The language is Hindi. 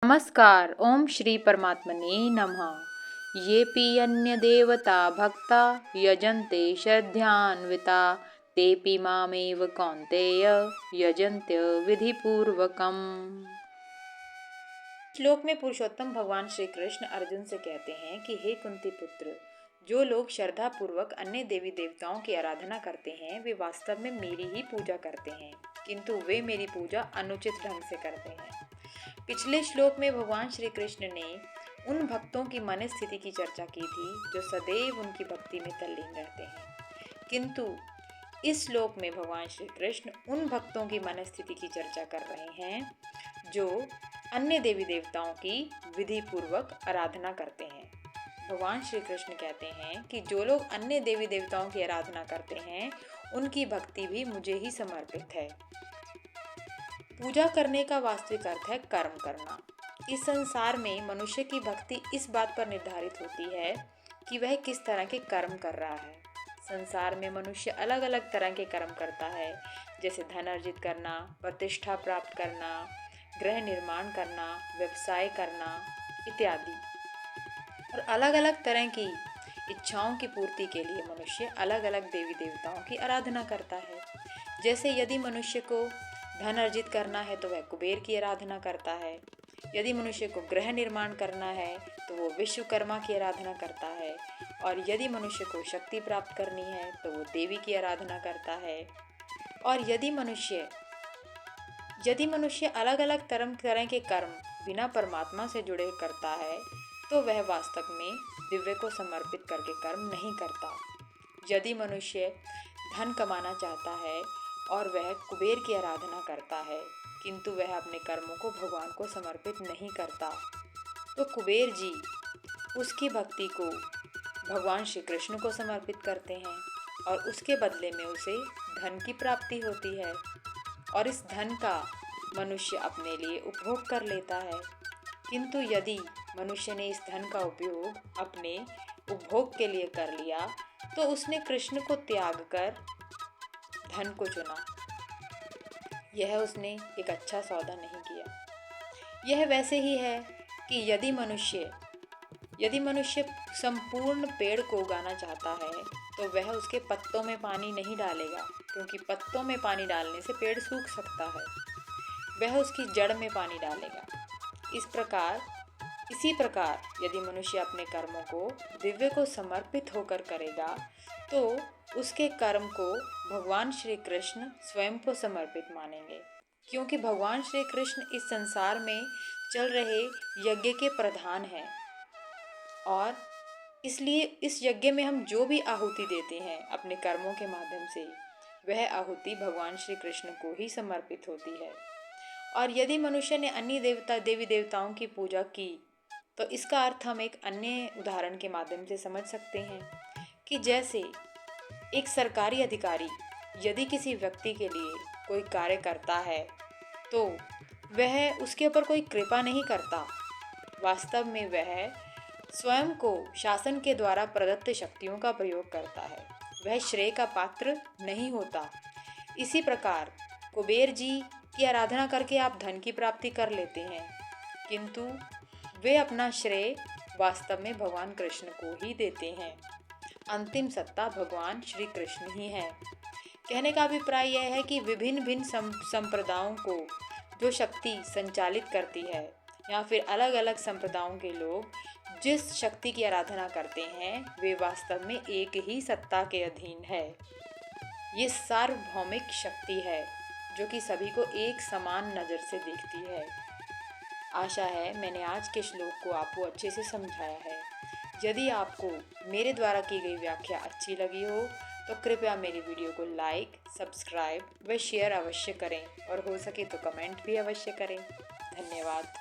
नमस्कार। ओम श्री परमात्मने नमः। येऽपि अन्यदेवता भक्ता यजन्ते श्रद्धान्विता तेऽपि मामेव कौन्तेय यजन्त्य विधिपूर्वकम्। श्लोक में पुरुषोत्तम भगवान श्री कृष्ण अर्जुन से कहते हैं कि हे कुंती पुत्र, जो लोग श्रद्धा पूर्वक अन्य देवी देवताओं की आराधना करते हैं वे वास्तव में मेरी ही पूजा करते हैं, किंतु वे मेरी पूजा अनुचित ढंग से करते हैं। पिछले श्लोक में भगवान श्री कृष्ण ने उन भक्तों की मन स्थिति की चर्चा की थी जो सदैव उनकी भक्ति में तल्लीन रहते हैं, किंतु इस श्लोक में भगवान श्री कृष्ण उन भक्तों की मन स्थिति की चर्चा कर रहे हैं जो अन्य देवी देवताओं की विधि पूर्वक आराधना करते हैं। भगवान श्री कृष्ण कहते हैं कि जो लोग अन्य देवी देवताओं की आराधना करते हैं उनकी भक्ति भी मुझे ही समर्पित है। पूजा करने का वास्तविक अर्थ है कर्म करना। इस संसार में मनुष्य की भक्ति इस बात पर निर्धारित होती है कि वह किस तरह के कर्म कर रहा है। संसार में मनुष्य अलग अलग तरह के कर्म करता है, जैसे धन अर्जित करना, प्रतिष्ठा प्राप्त करना, गृह निर्माण करना, व्यवसाय करना इत्यादि। और अलग अलग तरह की इच्छाओं की पूर्ति के लिए मनुष्य अलग अलग देवी देवताओं की आराधना करता है। जैसे यदि मनुष्य को धन अर्जित करना है तो वह कुबेर की आराधना करता है। यदि मनुष्य को गृह निर्माण करना है तो वो विश्वकर्मा की आराधना करता है। और यदि मनुष्य को शक्ति प्राप्त करनी है तो वो देवी की आराधना करता है। और यदि मनुष्य अलग अलग तरह के कर्म बिना परमात्मा से जुड़े करता है तो वह वास्तव में दिव्य को समर्पित करके कर्म नहीं करता। यदि मनुष्य धन कमाना चाहता है और वह कुबेर की आराधना करता है, किंतु वह अपने कर्मों को भगवान को समर्पित नहीं करता, तो कुबेर जी उसकी भक्ति को भगवान श्री कृष्ण को समर्पित करते हैं और उसके बदले में उसे धन की प्राप्ति होती है। और इस धन का मनुष्य अपने लिए उपभोग कर लेता है। किंतु यदि मनुष्य ने इस धन का उपयोग अपने उपभोग के लिए कर लिया तो उसने कृष्ण को त्याग कर धन को चुना। यह उसने एक अच्छा सौदा नहीं किया। यह वैसे ही है कि यदि मनुष्य संपूर्ण पेड़ को उगाना चाहता है तो वह उसके पत्तों में पानी नहीं डालेगा, क्योंकि पत्तों में पानी डालने से पेड़ सूख सकता है। वह उसकी जड़ में पानी डालेगा। इसी प्रकार यदि मनुष्य अपने कर्मों को दिव्य को समर्पित होकर करेगा तो उसके कर्म को भगवान श्री कृष्ण स्वयं को समर्पित मानेंगे, क्योंकि भगवान श्री कृष्ण इस संसार में चल रहे यज्ञ के प्रधान हैं। और इसलिए इस यज्ञ में हम जो भी आहुति देते हैं अपने कर्मों के माध्यम से, वह आहुति भगवान श्री कृष्ण को ही समर्पित होती है। और यदि मनुष्य ने अन्य देवी देवताओं की पूजा की तो इसका अर्थ हम एक अन्य उदाहरण के माध्यम से समझ सकते हैं कि जैसे एक सरकारी अधिकारी यदि किसी व्यक्ति के लिए कोई कार्य करता है तो वह उसके ऊपर कोई कृपा नहीं करता, वास्तव में वह स्वयं को शासन के द्वारा प्रदत्त शक्तियों का प्रयोग करता है, वह श्रेय का पात्र नहीं होता। इसी प्रकार कुबेर जी की आराधना करके आप धन की प्राप्ति कर लेते हैं, किंतु वे अपना श्रेय वास्तव में भगवान कृष्ण को ही देते हैं। अंतिम सत्ता भगवान श्री कृष्ण ही है। कहने का अभिप्राय यह है कि विभिन्न संप्रदायों को जो शक्ति संचालित करती है, या फिर अलग अलग संप्रदायों के लोग जिस शक्ति की आराधना करते हैं वे वास्तव में एक ही सत्ता के अधीन है। ये सार्वभौमिक शक्ति है जो कि सभी को एक समान नज़र से देखती है। आशा है मैंने आज के श्लोक को आपको अच्छे से समझाया है। यदि आपको मेरे द्वारा की गई व्याख्या अच्छी लगी हो तो कृपया मेरी वीडियो को लाइक, सब्सक्राइब व शेयर अवश्य करें और हो सके तो कमेंट भी अवश्य करें। धन्यवाद।